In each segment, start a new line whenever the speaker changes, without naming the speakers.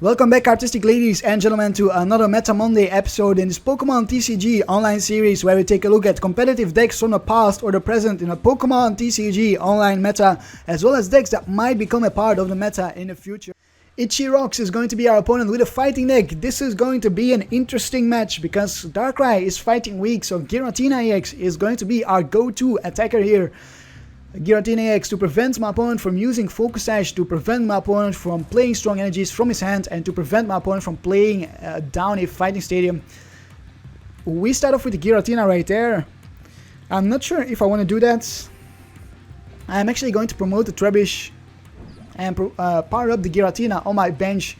Welcome back, artistic ladies and gentlemen, to another Meta Monday episode in this Pokémon TCG Online series, where we take a look at competitive decks from the past or the present in a Pokémon TCG Online meta, as well as decks that might become a part of the meta in the future. Rox is going to be our opponent with a fighting deck. This is going to be an interesting match because Darkrai is fighting weak, so Giratina-EX is going to be our go-to attacker here. Giratina-EX to prevent my opponent from using Focus Sash, to prevent my opponent from playing strong energies from his hand, and to prevent my opponent from playing down a fighting stadium. We start off with the Giratina right there. I'm not sure if I want to do that. I'm actually going to promote the Trubbish and power up the Giratina on my bench,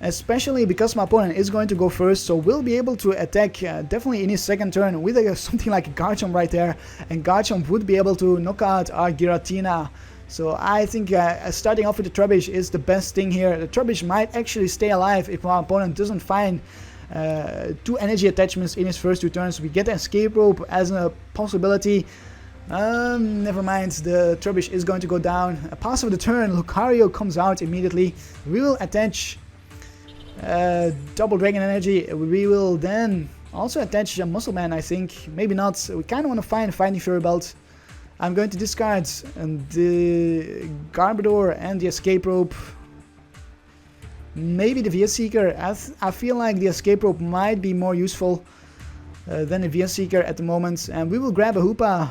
especially because my opponent is going to go first, so we'll be able to attack definitely in his second turn with something like a Garchomp right there, and Garchomp would be able to knock out our Giratina. So I think starting off with the Trubbish is the best thing here. The Trubbish might actually stay alive if my opponent doesn't find two energy attachments in his first two turns. We get Escape Rope as a possibility. Never mind, the Trubbish is going to go down. Pass of the turn, Lucario comes out immediately. We will attach double Dragon Energy. We will then also attach a Muscle Man, I think. Maybe not. We kind of want to find Fighting Fury Belt. I'm going to discard the Garbodor and the Escape Rope. Maybe the VS Seeker. I feel like the Escape Rope might be more useful than the VS Seeker at the moment. And we will grab a Hoopa.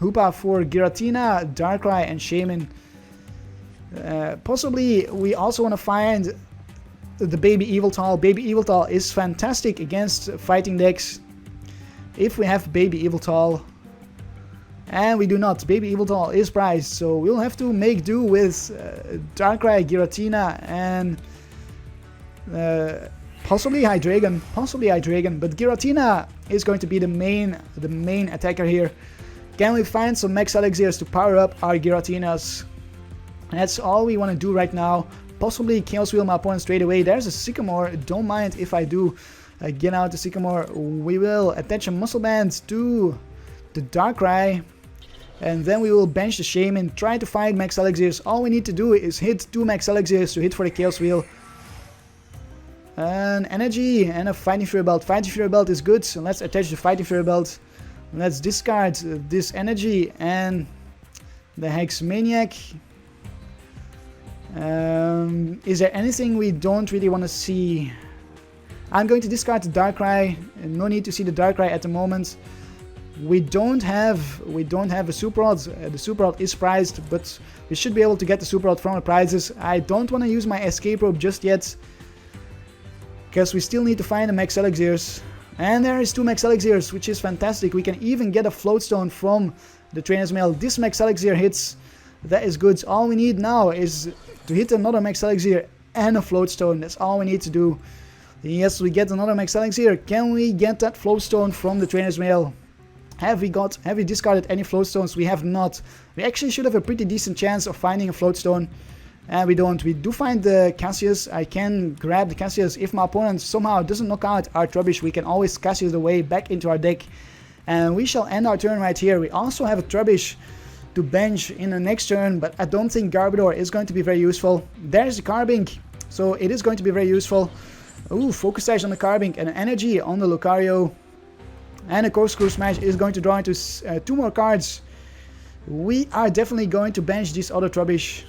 Hoopa for Giratina, Darkrai, and Shaymin. Possibly we also want to find the Baby Yveltal. Baby Yveltal is fantastic against fighting decks if we have Baby Yveltal, and we do not. Baby Yveltal is prized, so we'll have to make do with Darkrai, Giratina, and possibly Hydreigon. But Giratina is going to be the main attacker here. Can we find some Max Elixirs to power up our Giratinas? That's all we want to do right now. Possibly Chaos Wheel my opponent straight away. There's a Sycamore. Don't mind if I do get out the Sycamore. We will attach a Muscle Band to the Darkrai, and then we will bench the Shaymin, try to find Max Elixirs. All we need to do is hit 2 Max Elixirs to hit for the Chaos Wheel. An Energy and a Fighting Fury Belt. Fighting Fury Belt is good, so let's attach the Fighting Fury Belt. Let's discard this Energy and the Hex Maniac. Is there anything we don't really want to see? I'm going to discard the Darkrai. No need to see the Darkrai at the moment. We don't have a Super Rod. The Super Rod is prized, but we should be able to get the Super Rod from the prizes. I don't want to use my Escape Rope just yet, because we still need to find the Max Elixirs. And there is 2 Max Elixirs, which is fantastic. We can even get a Float Stone from the Trainers Mail. This Max Elixir hits. That is good. All we need now is to hit another Max Elixir and a Float Stone. That's all we need to do. Yes, we get another Max Elixir. Can we get that Float Stone from the Trainers Mail? Have we discarded any Float Stones? We have not. We actually should have a pretty decent chance of finding a Float Stone. And we don't. We do find the Cassius. I can grab the Cassius. If my opponent somehow doesn't knock out our Trubbish, we can always Cassius the way back into our deck. And we shall end our turn right here. We also have a Trubbish to bench in the next turn, but I don't think Garbodor is going to be very useful. There's the Carbink, so it is going to be very useful. Ooh, Focus Sash on the Carbink and an Energy on the Lucario. And a Corkscrew Smash is going to draw into 2 more cards. We are definitely going to bench this other Trubbish.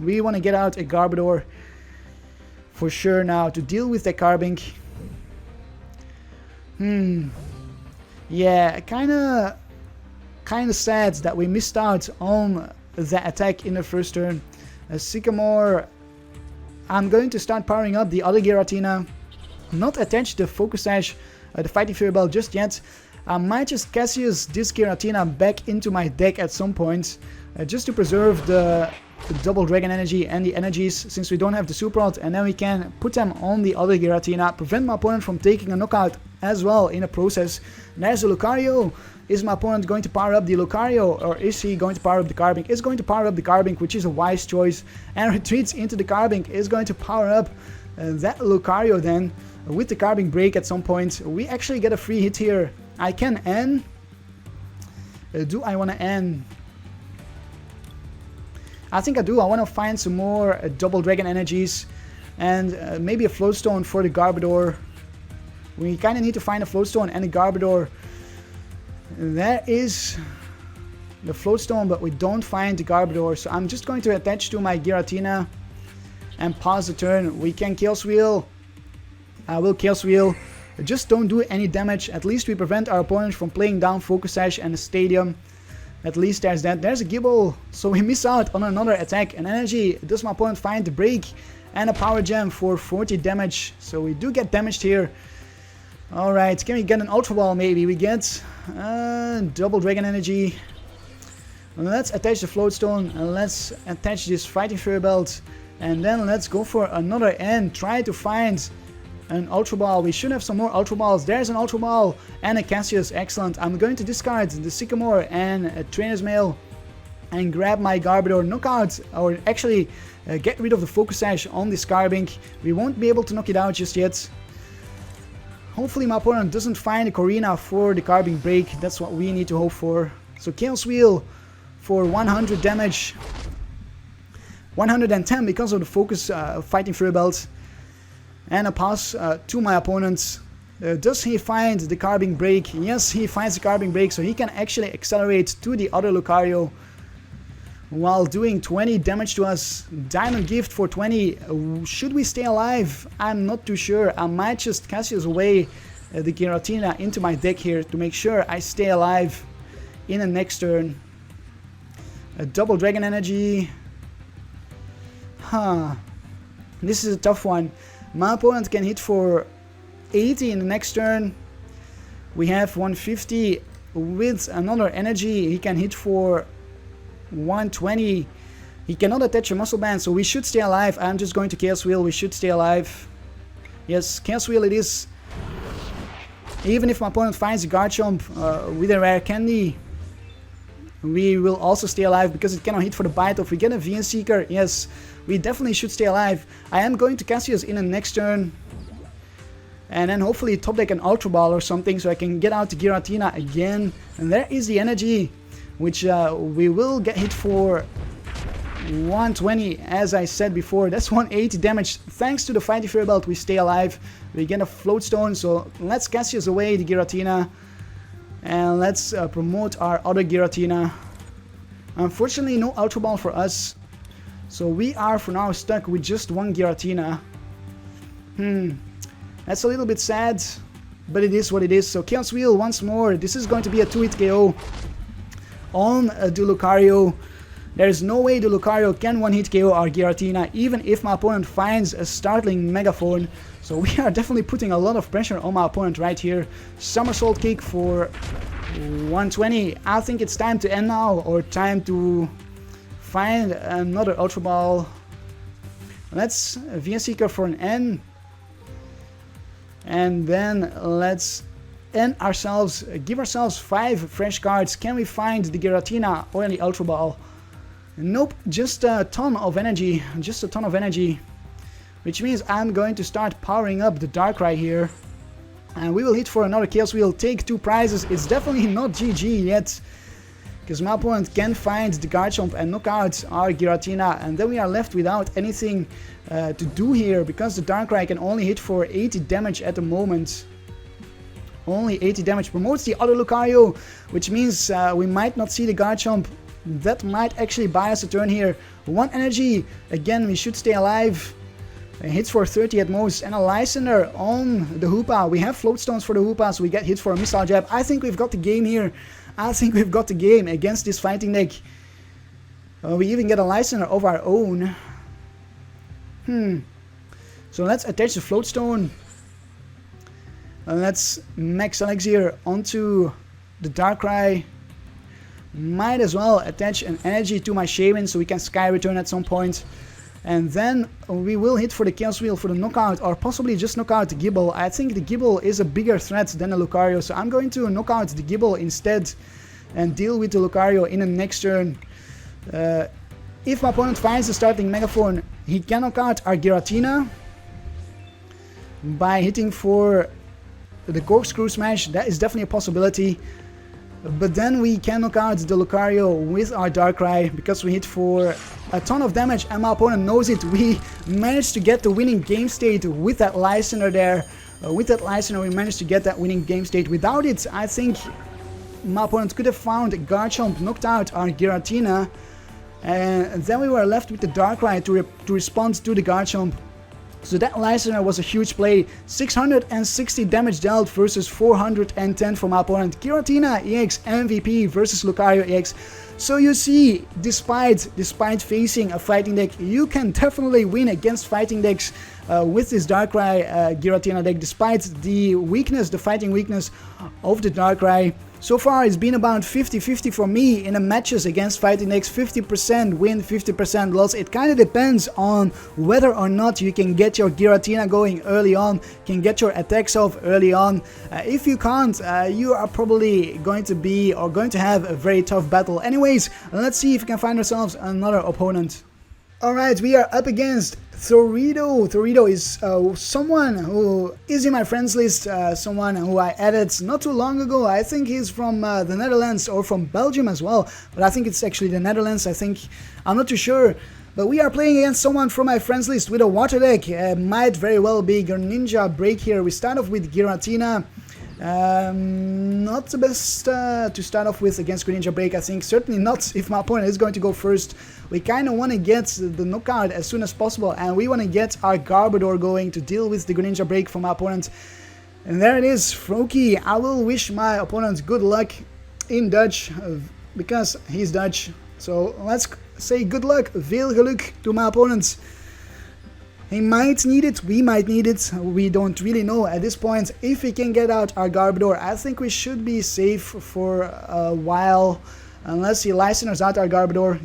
We want to get out a Garbodor for sure now to deal with the Carbink. Yeah, kind of sad that we missed out on the attack in the first turn. Sycamore, I'm going to start powering up the other Giratina. Not attach the Focus Sash, the Fighting Fury Belt just yet. I might just Cassius this Giratina back into my deck at some point, just to preserve the double Dragon Energy and the energies, since we don't have the Super Rod, and then we can put them on the other Giratina, prevent my opponent from taking a knockout as well in the process. And there's the Lucario. Is my opponent going to power up the Lucario, or is he going to power up the Carbink? Is going to power up the Carbink, which is a wise choice, and retreats into the Carbink. Is going to power up that Lucario then with the Carbink break at some point. We actually get a free hit here. I can N. Do I want to N? I think I do. I want to find some more double dragon energies. and maybe a Float Stone for the Garbodor. We kind of need to find a Float Stone and a Garbodor. There is the Float Stone, but we don't find the Garbodor, so I'm just going to attach to my Giratina and pause the turn. We can Chaos Wheel. I will Chaos Wheel. Just don't do any damage. At least we prevent our opponent from playing down Focus Sash and the Stadium. At least there's that. There's a Gible, so we miss out on another attack. And energy, does my opponent find the break? And a Power Gem for 40 damage. So we do get damaged here. Alright, can we get an Ultra Ball maybe? We get double Dragon Energy. Let's attach the Float Stone. And let's attach this Fighting Fury Belt. And then let's go for another end. Try to find an Ultra Ball. We should have some more Ultra Balls. There's an Ultra Ball and a Cassius. Excellent. I'm going to discard the Sycamore and a Trainer's Mail and grab my Garbodor knockout, or actually get rid of the Focus Sash on this Carbink. We won't be able to knock it out just yet. Hopefully my opponent doesn't find a Corina for the Carbink break. That's what we need to hope for. So Chaos Wheel for 100 damage. 110 because of the Focus Fighting Fury Belt. And a pass to my opponent. Does he find the Carbink break? Yes, he finds the Carbink break, so he can actually accelerate to the other Lucario while doing 20 damage to us. Diamond Gift for 20. Should we stay alive? I'm not too sure. I might just Cassius away the Giratina into my deck here to make sure I stay alive in the next turn. A double Dragon Energy. This is a tough one. My opponent can hit for 80 in the next turn. We have 150 with another energy. He can hit for 120. He cannot attach a Muscle Band, so we should stay alive. I'm just going to Chaos Wheel. We should stay alive. Yes, Chaos Wheel it is. Even if my opponent finds a Garchomp with a rare candy, we will also stay alive because it cannot hit for the bite. If we get a VN Seeker, yes, we definitely should stay alive. I am going to Cassius in the next turn. And then hopefully top deck an Ultra Ball or something so I can get out the Giratina again. And there is the energy, which we will get hit for 120, as I said before. That's 180 damage. Thanks to the Fighting Fury Belt, we stay alive. We get a Float Stone, so let's Cassius away the Giratina. And let's promote our other Giratina. Unfortunately, no Ultra Ball for us. So we are for now stuck with just one Giratina. That's a little bit sad, but it is what it is. So Chaos Wheel once more. This is going to be a 2-hit KO on the Lucario. There is no way the Lucario can one-hit KO our Giratina, even if my opponent finds a startling Megaphone. So we are definitely putting a lot of pressure on my opponent right here. Somersault Kick for 120. I think it's time to end now, or time to find another Ultra Ball. Let's VN Seeker for an N. And then let's end ourselves, give ourselves 5 fresh cards. Can we find the Giratina or the Ultra Ball? Nope, just a ton of energy. Just a ton of energy. Which means I'm going to start powering up the Darkrai here. And we will hit for another Chaos Wheel, take 2 prizes. It's definitely not GG yet, because my opponent can find the Garchomp and knock out our Giratina. And then we are left without anything to do here, because the Darkrai can only hit for 80 damage at the moment. Only 80 damage. Promotes the other Lucario, which means we might not see the Garchomp. That might actually buy us a turn here. 1 energy. Again, we should stay alive. Hits for 30 at most, and a Lysandre on the Hoopa. We have Float Stones for the Hoopa, so we get hit for a Missile Jab. I think we've got the game here. I think we've got the game against this fighting deck. We even get a Lysandre of our own. So let's attach the Float Stone. Let's Max Elixir onto the Darkrai. Might as well attach an energy to my Shaymin so we can Sky Return at some point. And then we will hit for the Chaos Wheel for the knockout, or possibly just knock out the Gible. I think the Gible is a bigger threat than the Lucario, so I'm going to knock out the Gible instead and deal with the Lucario in the next turn. If my opponent finds the starting Megaphone, he can knock out our Giratina by hitting for the Corkscrew Smash. That is definitely a possibility. But then we can knock out the Lucario with our Darkrai, because we hit for a ton of damage, and my opponent knows it. We managed to get the winning game state with that Lysandre there. With that Lysandre, we managed to get that winning game state. Without it, I think my opponent could have found Garchomp, knocked out our Giratina, and then we were left with the Darkrai to respond to the Garchomp. So that Lysandre was a huge play. 660 damage dealt versus 410 from my opponent. Giratina-EX MVP versus Lucario-EX. So you see, despite facing a fighting deck, you can definitely win against fighting decks with this Darkrai Giratina deck, despite the weakness, the fighting weakness of the Darkrai. So far it's been about 50-50 for me in the matches against fighting decks. 50% win, 50% loss. It kind of depends on whether or not you can get your Giratina going early on, can get your attacks off early on. If you can't, you are probably going to have a very tough battle. Anyways, let's see if we can find ourselves another opponent. Alright, we are up against Thorido. Thorido is someone who is in my friends list, someone who I added not too long ago. I think he's from the Netherlands or from Belgium as well, but I think it's actually the Netherlands. I'm not too sure. But we are playing against someone from my friends list with a water deck. Might very well be Greninja Break here. We start off with Giratina. Not the best to start off with against Greninja Break, I think. Certainly not if my opponent is going to go first. We kind of want to get the knockout as soon as possible, and we want to get our Garbodor going to deal with the Greninja Break from my opponent. And there it is, Froakie. I will wish my opponent good luck in Dutch, because he's Dutch. So let's say good luck, veel geluk to my opponent. He might need it, we might need it, we don't really know at this point. If we can get out our Garbodor, I think we should be safe for a while, unless he Lysandres out our Garbodor.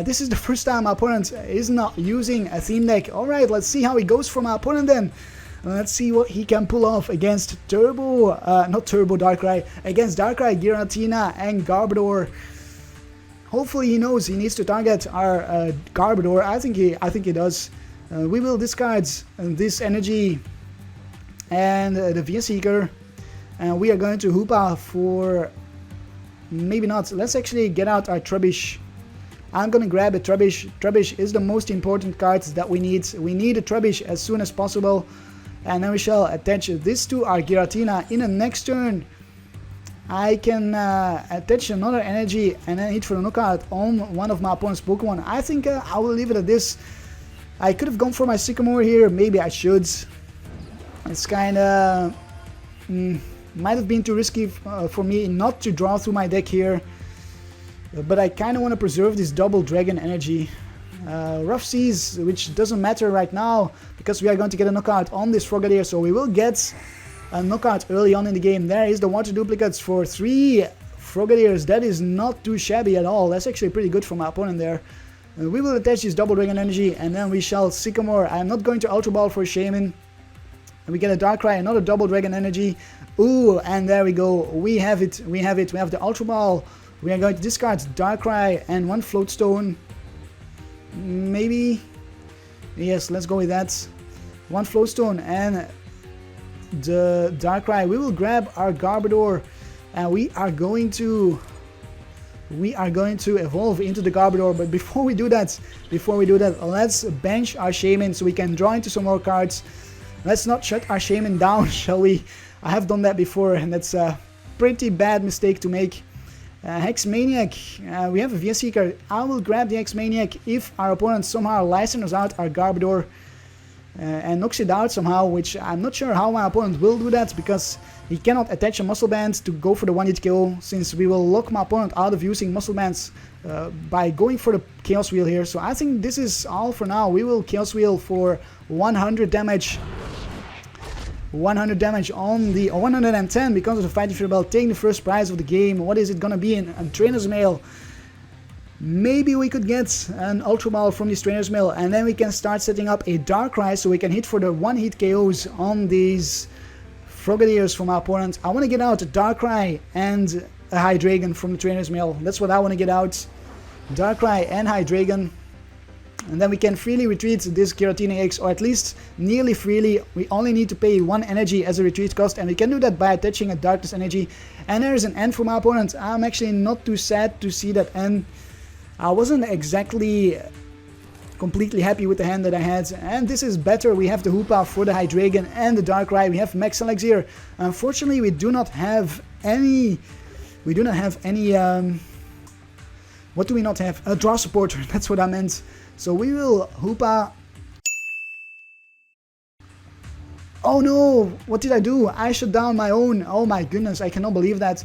This is the first time my opponent is not using a theme deck. Alright, let's see how it goes for my opponent then. Let's see what he can pull off against Darkrai, against Darkrai, Giratina and Garbodor. Hopefully he knows he needs to target our Garbodor. I think he does. We will discard this energy and the V-Seeker, and we are going to Hoopa for... maybe not. Let's actually get out our Trubbish. I'm gonna grab a Trubbish. Trubbish is the most important card that we need. We need a Trubbish as soon as possible, and then we shall attach this to our Giratina. In the next turn I can attach another energy and then hit for the knockout on one of my opponent's Pokemon. I think I will leave it at this. I could have gone for my Sycamore here, maybe I should. It's kinda... might have been too risky for me not to draw through my deck here. But I kinda want to preserve this double dragon energy. Rough Seas, which doesn't matter right now, because we are going to get a knockout on this Frogadier, so we will get a knockout early on in the game. There is the water duplicates for 3 Frogadiers. That is not too shabby at all. That's actually pretty good for my opponent there. We will attach this double dragon energy, and then we shall Sycamore. I'm not going to Ultra Ball for Shaymin. And we get a Darkrai, another double dragon energy. Ooh, and there we go. We have it. We have the Ultra Ball. We are going to discard Darkrai and 1 Float Stone. Maybe. Yes, let's go with that. 1 Float Stone and the Darkrai. We will grab our Garbodor, and we are going to evolve into the Garbodor. But before we do that, let's bench our Shaymin so we can draw into some more cards. Let's not shut our Shaymin down, shall we? I have done that before, and that's a pretty bad mistake to make. Hex Maniac, we have a V-Seeker. I will grab the Hex Maniac if our opponent somehow Lysandres out our Garbodor and knocks it out somehow, which I'm not sure how my opponent will do that, because he cannot attach a Muscle Band to go for the 1-hit KO, since we will lock my opponent out of using Muscle Bands by going for the Chaos Wheel here. So I think this is all for now. We will Chaos Wheel for 100 damage. 100 damage on the 110 because of the Fighting Fury Bell, taking the first prize of the game. What is it gonna be in a Trainers Mail? Maybe we could get an Ultra Ball from this Trainers Mail, and then we can start setting up a Darkrai so we can hit for the 1-hit KOs on these Frogadiers from our opponent. I want to get out a Darkrai and a Hydreigon from the Trainers Mail. That's what I want to get out. Darkrai and Hydreigon. And then we can freely retreat this Giratina-EX, or at least nearly freely. We only need to pay 1 energy as a retreat cost, and we can do that by attaching a Darkness energy. And there is an N for my opponent. I'm actually not too sad to see that N. I wasn't exactly completely happy with the hand that I had, and this is better. We have the Hoopa for the Hydreigon and the Darkrai. We have Max Elixir. Unfortunately, we do not have any. What do we not have? A draw supporter. That's what I meant. So we will Hoopa. Oh no! What did I do? I shut down my own. Oh my goodness! I cannot believe that.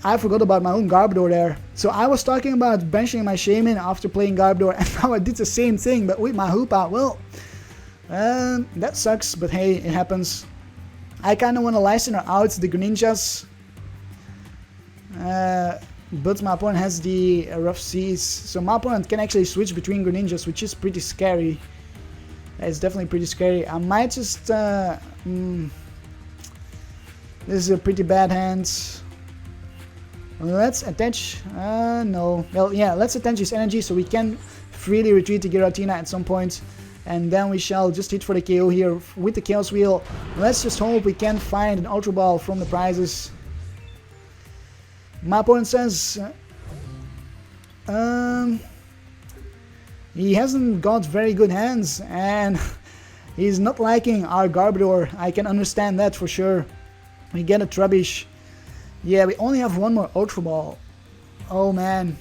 I forgot about my own Garbodor there. So I was talking about benching my Shaymin after playing Garbodor, and now I did the same thing, but with my Hoopa. Well, that sucks, but hey, it happens. I kind of want to Lysandre out the Greninjas, but my opponent has the Rough Seas, so my opponent can actually switch between Greninjas, which is pretty scary. It's definitely pretty scary. I might just... this is a pretty bad hand. Let's attach, no, well yeah, let's attach his energy so we can freely retreat to Giratina at some point, and then we shall just hit for the KO here with the Chaos Wheel. Let's just hope we can find an Ultra Ball from the prizes. My opponent says, he hasn't got very good hands, and he's not liking our Garbodor. I can understand that for sure. We get a Trubbish. Yeah, we only have one more Ultra Ball. Oh man,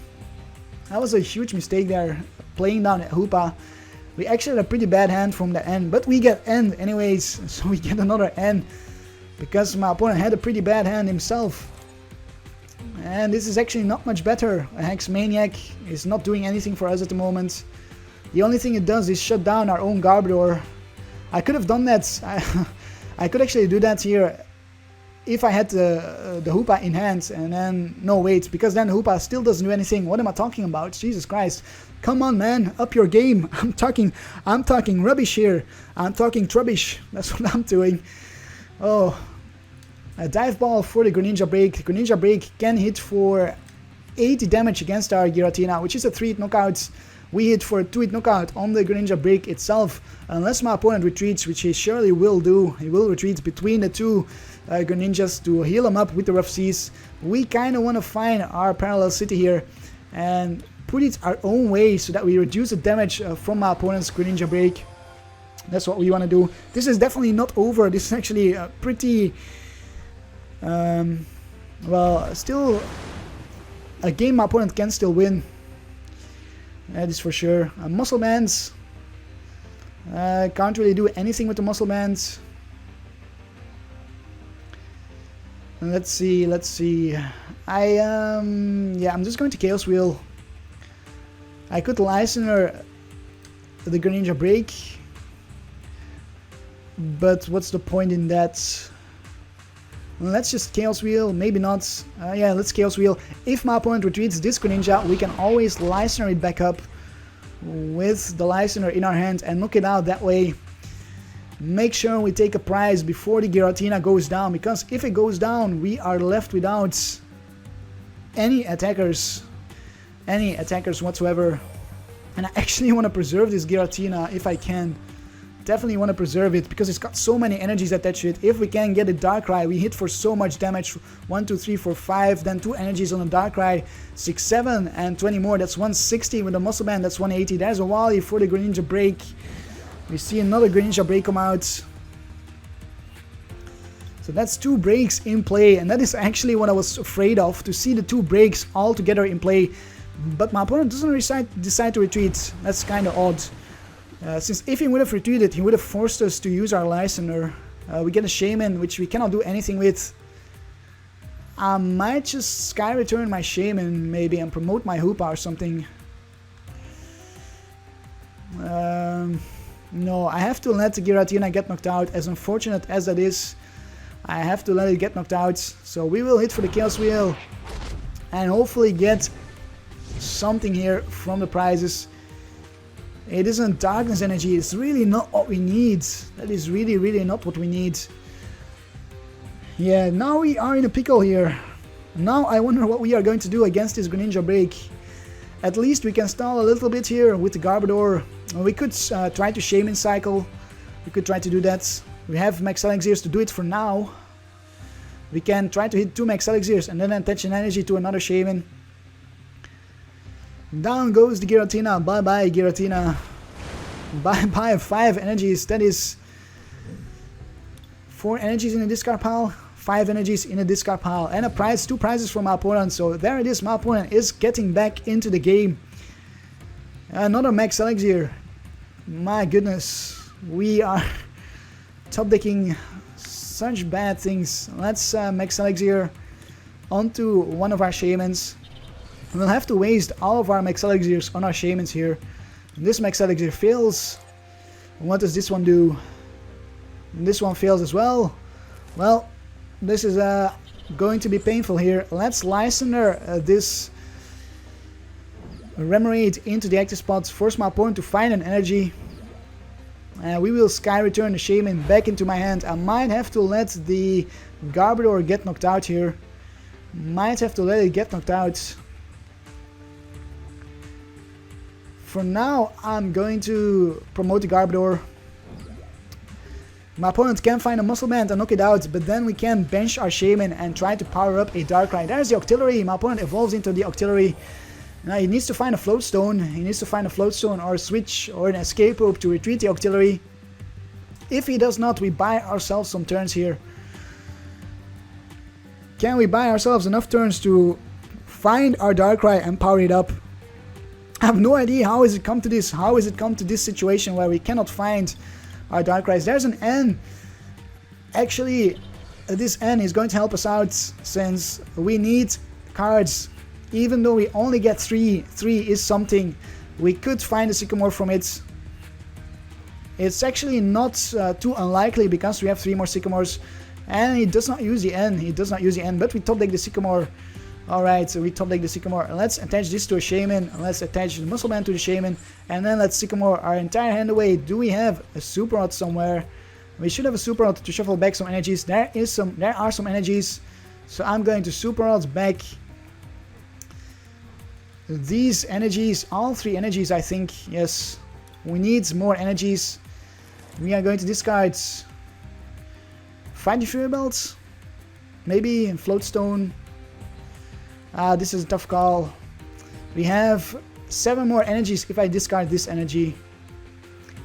that was a huge mistake there, playing down at Hoopa. We actually had a pretty bad hand from the end, but we get end anyways, so we get another end, because my opponent had a pretty bad hand himself. And this is actually not much better. A Hex Maniac is not doing anything for us at the moment. The only thing it does is shut down our own Garbodor. I could have done that. I could actually do that here if I had the Hoopa in hand, and then, no wait, because then the Hoopa still doesn't do anything. What am I talking about? Jesus Christ. Come on man, up your game. I'm talking rubbish here. I'm talking Trubbish. That's what I'm doing. Oh, a Dive Ball for the Greninja Break. Greninja Break can hit for 80 damage against our Giratina, which is a 3-hit knockout. We hit for a 2-hit knockout on the Greninja Break itself, unless my opponent retreats, which he surely will do. He will retreat between the two Greninjas to heal him up with the Rough Seas. We kind of want to find our Parallel City here and put it our own way so that we reduce the damage from my opponent's Greninja Break. That's what we want to do. This is definitely not over. This is actually a pretty... well, still a game my opponent can still win. That is for sure. Muscle Bands. Can't really do anything with the Muscle Bands. Let's see. Yeah, I'm just going to Chaos Wheel. I could Lysandre the Greninja Break, but what's the point in that? Let's just Chaos Wheel, maybe not. Yeah, let's Chaos Wheel. If my opponent retreats this Greninja, we can always Lysandre it back up with the Lysandre in our hand and knock it out that way. Make sure we take a prize before the Giratina goes down, because if it goes down, we are left without any attackers whatsoever. And I actually want to preserve this Giratina if I can. Definitely want to preserve it because it's got so many energies attached to it. If we can get a Darkrai, we hit for so much damage. 1, 2, 3, 4, 5, then 2 energies on a Darkrai, 6, 7, and 20 more. That's 160 with the Muscle Band. That's 180. There's a Wally for the Greninja Break. We see another Greninja Break come out. So that's 2 breaks in play, and that is actually what I was afraid of, to see the 2 breaks all together in play. But my opponent doesn't decide to retreat. That's kind of odd. Since if he would have retreated, he would have forced us to use our Lysandre. We get a Shaymin, which we cannot do anything with. I might just Sky Return my Shaymin, maybe, and promote my Hoopa or something. No, I have to let the Giratina get knocked out, as unfortunate as that is. I have to let it get knocked out. So we will hit for the Chaos Wheel and hopefully get something here from the prizes. It isn't Darkness Energy, it's really not what we need. That is really not what we need. Yeah, now we are in a pickle here. Now I wonder what we are going to do against this Greninja Break. At least we can stall a little bit here with the Garbodor. We could try to Shaymin cycle. We could try to do that. We have Max Elixirs to do it for now. We can try to hit 2 Max Elixirs and then attach an energy to another Shaymin. Down goes the Giratina. Bye bye Giratina. Bye bye 5 energies. That is 4 energies in the discard pile, 5 energies in the discard pile, and a prize, 2 prizes from my opponent. So there it is, my opponent is getting back into the game. Another Max Elixir. My goodness, we are top decking such bad things. Let's Max Elixir onto one of our Shaymins. We'll have to waste all of our Max Elixirs on our Shaymins here. This Max Elixir fails. What does this one do? This one fails as well. Well, this is going to be painful here. Let's Lysandre this Remoraid into the active spots, force my opponent to find an energy. We will Sky Return the Shaymin back into my hand. I might have to let the Garbodor get knocked out here. Might have to let it get knocked out. For now, I'm going to promote the Garbodor. My opponent can find a Muscle Band and knock it out, but then we can bench our Shaymin and try to power up a Darkrai. There's the Octillery. My opponent evolves into the Octillery. Now he needs to find a Float Stone. He needs to find a Float Stone or a Switch or an Escape Rope to retreat the Octillery. If he does not, we buy ourselves some turns here. Can we buy ourselves enough turns to find our Darkrai and power it up? I have no idea how has it come to this. How has it come to this situation where we cannot find our Darkrai's? There's an N. Actually, this N is going to help us out since we need cards. Even though we only get 3 is something. We could find a Sycamore from it. It's actually not too unlikely because we have 3 more Sycamores. And he does not use the N. He does not use the N, but we top deck the Sycamore. Alright, so we top deck the Sycamore. Let's attach this to a Shaymin. Let's attach the Muscle Band to the Shaymin. And then let's Sycamore our entire hand away. Do we have a Super Rod somewhere? We should have a Super Rod to shuffle back some energies. There are some energies. So I'm going to Super Rod back these energies, all 3 energies I think. Yes, we need more energies. We are going to discard Fight the Fury Belt, maybe Float Stone. This is a tough call. We have 7 more energies if I discard this energy,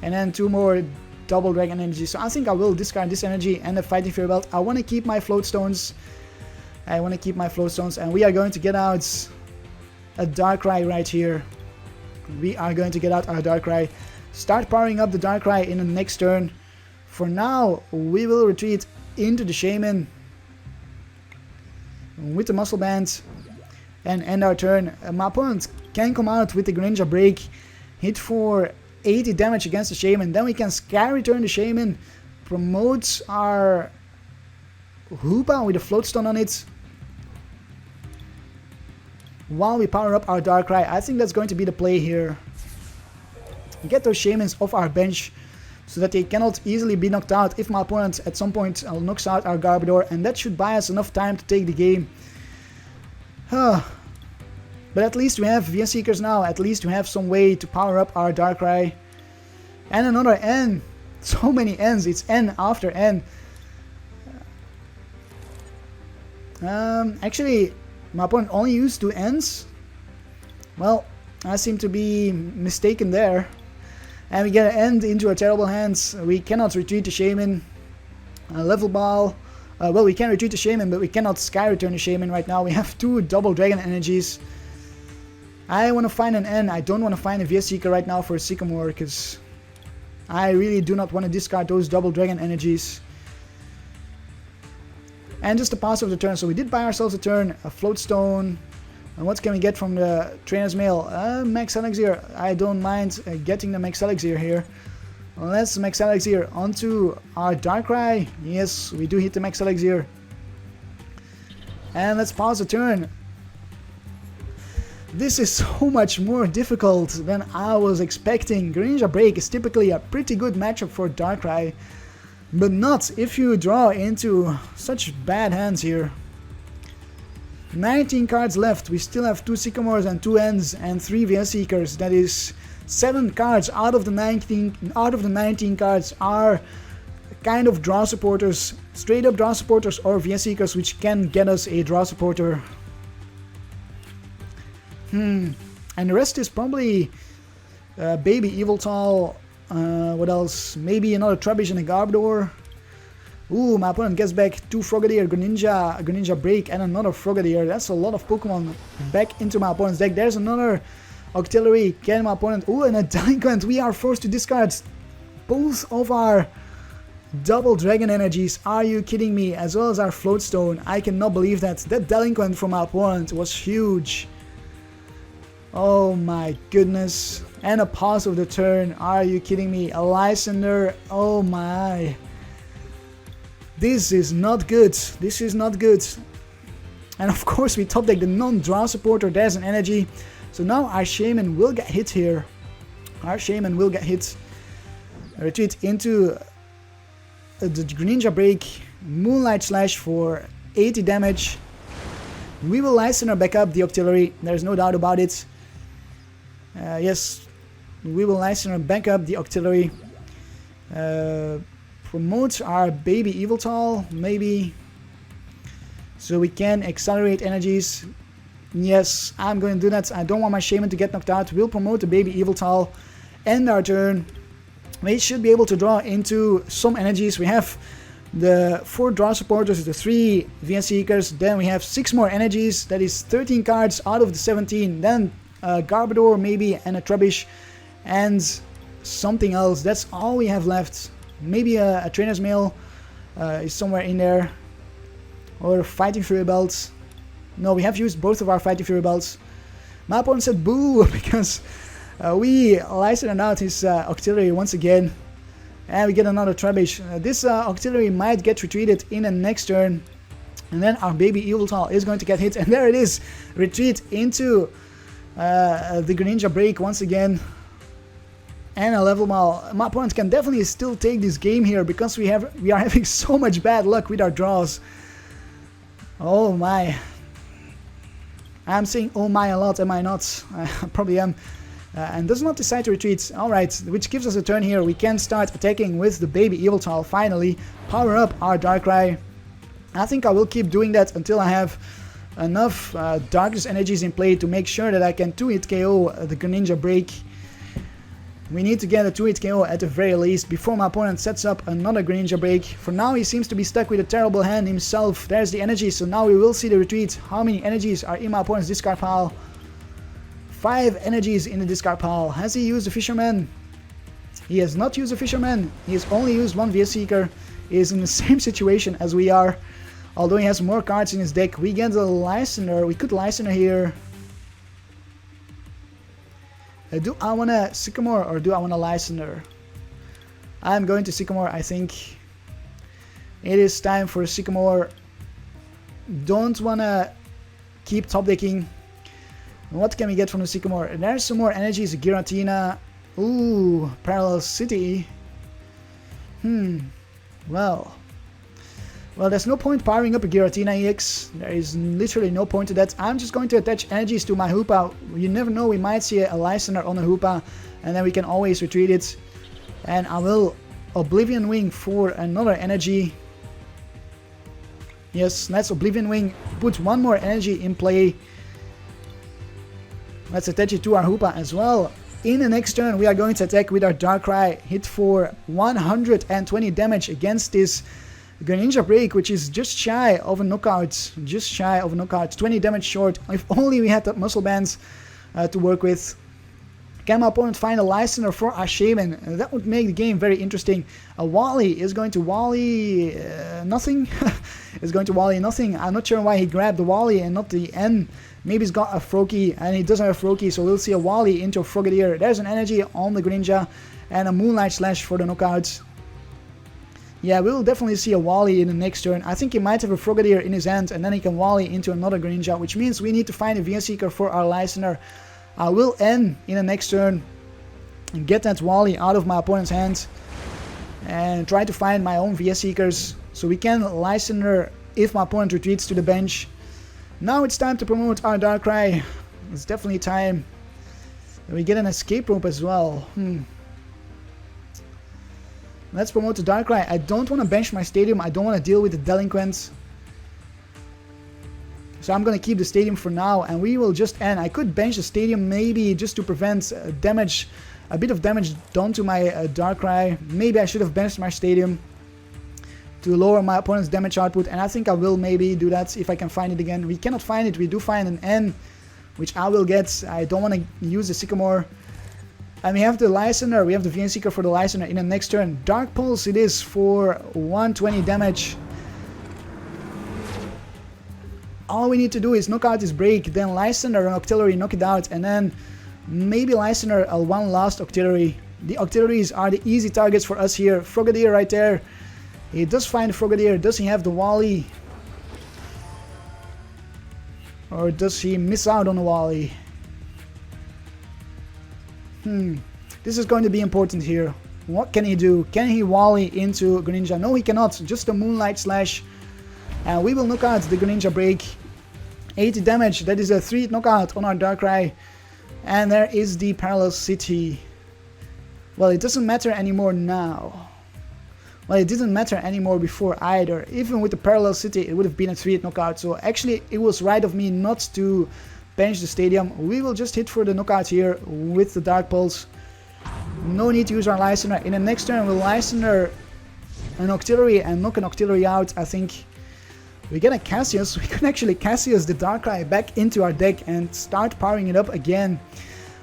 and then 2 more Double Dragon energies. So I think I will discard this energy and the Fighting Fury Belt. I want to keep my Float Stones. And we are going to get out a Darkrai right here. We are going to get out our Darkrai. Start powering up the Darkrai in the next turn. For now, we will retreat into the Shaymin with the Muscle Band and end our turn. My opponent can come out with the Greninja Break, hit for 80 damage against the Shaymin. Then we can Sky Return the Shaymin, promote our Hoopa with a Float Stone on it, while we power up our Darkrai. I think that's going to be the play here. Get those Shaymins off our bench so that they cannot easily be knocked out if my opponent at some point knocks out our Garbodor, and that should buy us enough time to take the game. But at least we have VS Seekers now. At least we have some way to power up our Darkrai. And another N. So many N's. It's N after N. Actually, my opponent only used 2 N's. Well, I seem to be mistaken there. And we get an end into our terrible hands. We cannot retreat the Shaymin. Level Ball. Well, we can retreat the Shaymin, but we cannot Sky Return the Shaymin right now. We have 2 Double Dragon energies. I want to find an N. I don't want to find a VS Seeker right now for a Sycamore, because I really do not want to discard those Double Dragon energies. And just the pass of the turn. So we did buy ourselves a turn, a Float Stone. And what can we get from the Trainer's Mail? Max Elixir. I don't mind getting the Max Elixir here. Let's Max Elixir onto our Darkrai. Yes, we do hit the Max Elixir. And let's pause the turn. This is so much more difficult than I was expecting. Greninja Break is typically a pretty good matchup for Darkrai, but not if you draw into such bad hands here. 19 cards left. We still have 2 Sycamores and 2 Ns and 3 VS Seekers. That is 7 cards out of the 19 cards are kind of draw supporters, straight up draw supporters or VS Seekers, which can get us a draw supporter. And the rest is probably Baby Yveltal. What else? Maybe another Trubbish and a Garbodor. Ooh, my opponent gets back 2 Frogadier, Greninja Break, and another Frogadier. That's a lot of Pokemon back into my opponent's deck. There's another Octillery. Can my opponent... Ooh, and a Delinquent. We are forced to discard both of our double Dragon Energies. Are you kidding me? As well as our Floatstone. I cannot believe that. That Delinquent from my opponent was huge. Oh my goodness. And a pass of the turn. Are you kidding me? A Lysandre. Oh my... This is not good. This is not good. And of course we top deck the non-draw supporter. There's an energy. So now our Shaymin will get hit here. Our Shaymin will get hit. Retreat into the Greninja Break. Moonlight Slash for 80 damage. We will Lysandre back up the Octillery. There's no doubt about it. Yes. We will Lysandre back up the Octillery. Promote our Baby Yveltal, maybe, so we can accelerate energies. Yes, I'm going to do that. I don't want my Shaymin to get knocked out. We'll promote the Baby Yveltal, end our turn. We should be able to draw into some energies. We have the 4 draw supporters, the 3 VS Seekers, then we have 6 more energies. That is 13 cards out of the 17. Then Garbodor maybe, and a Trubbish, and something else. That's all we have left. Maybe a Trainer's Mail is somewhere in there. Or Fighting Fury Belts. No, we have used both of our Fighting Fury Belts. My opponent said boo because we Lysandre out his Octillery once again. And we get another Trubbish. This Octillery might get retreated in the next turn. And then our Baby Yveltal is going to get hit. And there it is. Retreat into the Greninja Break once again. And a level ball. My opponent can definitely still take this game here because we are having so much bad luck with our draws. Oh my. I'm saying oh my a lot, am I not? I probably am. And does not decide to retreat. Alright, which gives us a turn here. We can start attacking with the Baby Yveltal finally. Power up our Darkrai. I think I will keep doing that until I have enough Darkness Energies in play to make sure that I can 2-hit KO the Greninja Break. We need to get a 2-hit KO at the very least before my opponent sets up another Greninja Break. For now he seems to be stuck with a terrible hand himself. There's the energy, so now we will see the retreat. How many energies are in my opponent's discard pile? 5 energies in the discard pile. Has he used the Fisherman? He has not used the Fisherman. He has only used 1 VS Seeker. He is in the same situation as we are. Although he has more cards in his deck. We get a Lysandre. We could Lysandre here. Do I want to Sycamore or do I want to Lysandre? I'm going to Sycamore, I think. It is time for Sycamore. Don't want to keep top decking. What can we get from the Sycamore? There's some more energies. Giratina. Ooh, Parallel City. Well, there's no point powering up a Giratina-EX. There is literally no point to that. I'm just going to attach energies to my Hoopa. You never know, we might see a Lysandre on a Hoopa, and then we can always retreat it. And I will Oblivion Wing for another energy. Yes, let's Oblivion Wing. Put 1 more energy in play. Let's attach it to our Hoopa as well. In the next turn, we are going to attack with our Darkrai. Hit for 120 damage against this Greninja Break, which is just shy of a knockout. Just shy of a knockout. 20 damage short. If only we had that muscle bands to work with. Can my opponent find a Lysandre for our Shaymin? That would make the game very interesting. A Wally is going to Wally nothing. Is going to Wally nothing. I'm not sure why he grabbed the Wally and not the N. Maybe he's got a Froakie, and he doesn't have a Froakie, so we'll see a Wally into a Frogadier. There's an energy on the Greninja, and a Moonlight Slash for the knockouts. Yeah, we'll definitely see a Wally in the next turn. I think he might have a Frogadier in his hand, and then he can Wally into another Greninja, which means we need to find a VS Seeker for our Lysandre. I will end in the next turn and get that Wally out of my opponent's hand and try to find my own VS Seekers so we can Lysandre if my opponent retreats to the bench. Now it's time to promote our Darkrai. It's definitely time. We get an Escape Rope as well. Let's promote the Darkrai. I don't want to bench my stadium. I don't want to deal with the Delinquents. So I'm gonna keep the stadium for now, and we will just end. I could bench the stadium maybe just to prevent damage, a bit of damage done to my Darkrai. Maybe I should have benched my stadium to lower my opponent's damage output, and I think I will maybe do that if I can find it again. We cannot find it. We do find an N, which I will get. I don't want to use the Sycamore. And we have the Lysandre, we have the VN Seeker for the Lysandre in the next turn. Dark Pulse it is for 120 damage. All we need to do is knock out this break, then Lysandre and Octillery knock it out, and then maybe Lysandre one last Octillery. The Octilleries are the easy targets for us here. Frogadier right there. He does find Frogadier. Does he have the Wally? Or does he miss out on the Wally? This is going to be important here. What can he do? Can he Wally into Greninja? No, he cannot. Just a Moonlight Slash. And we will knock out the Greninja break. 80 damage. That is a 3 knockout on our Darkrai. And there is the Parallel City. Well, it doesn't matter anymore now. Well, it didn't matter anymore before either. Even with the Parallel City, it would have been a 3 knockout. So actually, it was right of me not to bench the stadium. We will just hit for the knockout here with the Dark Pulse. No need to use our Lysandre. In the next turn, we'll Lysandre an Octillery and knock an Octillery out. I think we get a Cassius. We can actually Cassius the Darkrai back into our deck and start powering it up again,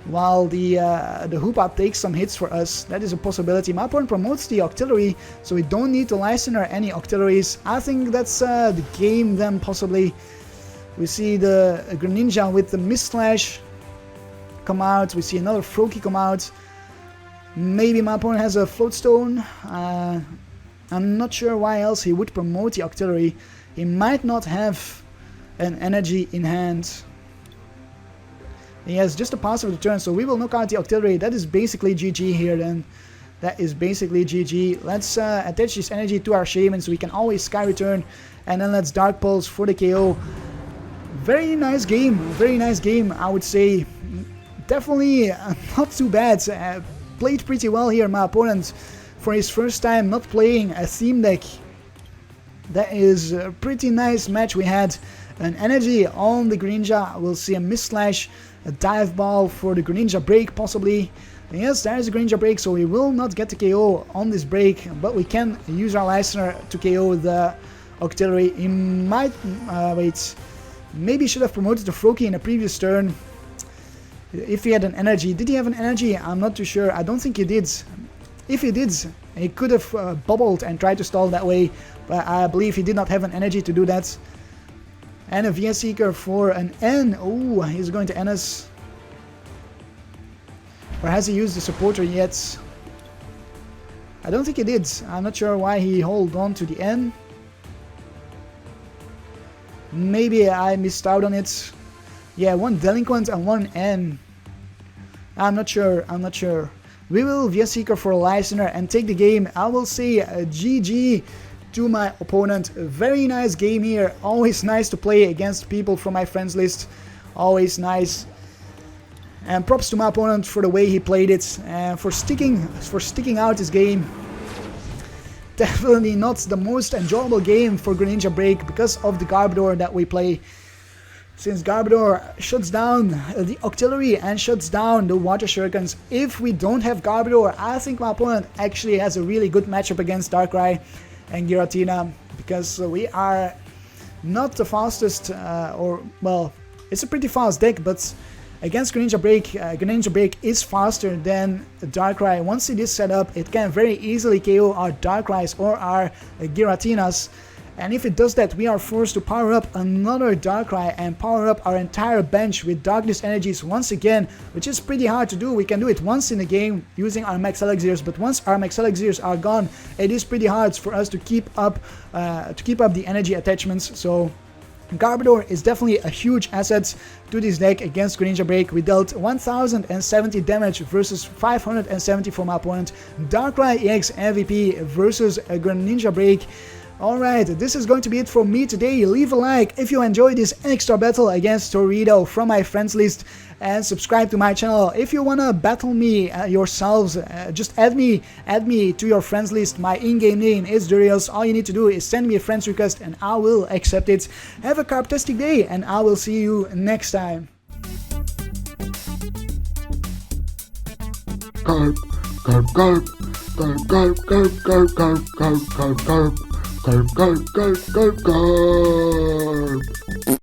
while the Hoopa takes some hits for us. That is a possibility. My opponent promotes the Octillery, so we don't need to Lysandre any Octilleries. I think that's the game then, possibly. We see the Greninja with the Mist Slash come out. We see another Froakie come out. Maybe my opponent has a Float Stone. I'm not sure why else he would promote the Octillery. He might not have an energy in hand. He has just a passive of the turn, so we will knock out the Octillery. That is basically GG here then. That is basically GG. Let's attach this energy to our Shaymin so we can always Sky Return. And then let's Dark Pulse for the KO. Very nice game, I would say. Definitely not too bad. Played pretty well here, my opponent, for his first time not playing a theme deck. That is a pretty nice match we had. An energy on the Greninja. We'll see a Mist Slash, a Dive Ball for the Greninja break possibly. And yes, there is a Greninja break, so we will not get the KO on this break, but we can use our Lysandre to KO the Octillery. He might, wait, maybe should have promoted the Froakie in a previous turn. If he had an energy. Did he have an energy? I'm not too sure. I don't think he did. If he did, he could have bubbled and tried to stall that way, but I believe he did not have an energy to do that. And a VN Seeker for an N. Oh, he's going to N us. Or has he used the supporter yet? I don't think he did. I'm not sure why he held on to the N. Maybe I missed out on it. Yeah, one Delinquent and one N. I'm not sure. We will VN Seeker for a Lysandre and take the game. I will say GG to my opponent. A very nice game here. Always nice to play against people from my friends list. Always nice. And props to my opponent for the way he played it and for sticking out his game. Definitely not the most enjoyable game for Greninja break because of the Garbodor that we play. Since Garbodor shuts down the Octillery and shuts down the Water Shurikens. If we don't have Garbodor, I think my opponent actually has a really good matchup against Darkrai and Giratina, because we are not the fastest, well, it's a pretty fast deck, but against Greninja Break is faster than Darkrai. Once it is set up, it can very easily KO our Darkrai's or our Giratinas. And if it does that, we are forced to power up another Darkrai and power up our entire bench with Darkness Energies once again, which is pretty hard to do. We can do it once in a game using our Max Elixirs, but once our Max Elixirs are gone, it is pretty hard for us to keep up the energy attachments. So Garbodor is definitely a huge asset to this deck against Greninja Break. We dealt 1070 damage versus 570 for my opponent. Darkrai-EX MVP versus a Greninja Break. Alright, this is going to be it from me today. Leave a like if you enjoyed this extra battle against Torrido from my friends list, and subscribe to my channel. If you wanna battle me yourselves, just add me to your friends list. My in-game name is Durios. All you need to do is send me a friend's request and I will accept it. Have a carptastic day and I will see you next time.
Karp, Karp, Karp, Karp, Karp, Karp, Karp, Karp, Karp, Karp, Karp, Karp, Karp, Karp, Karp, Karp.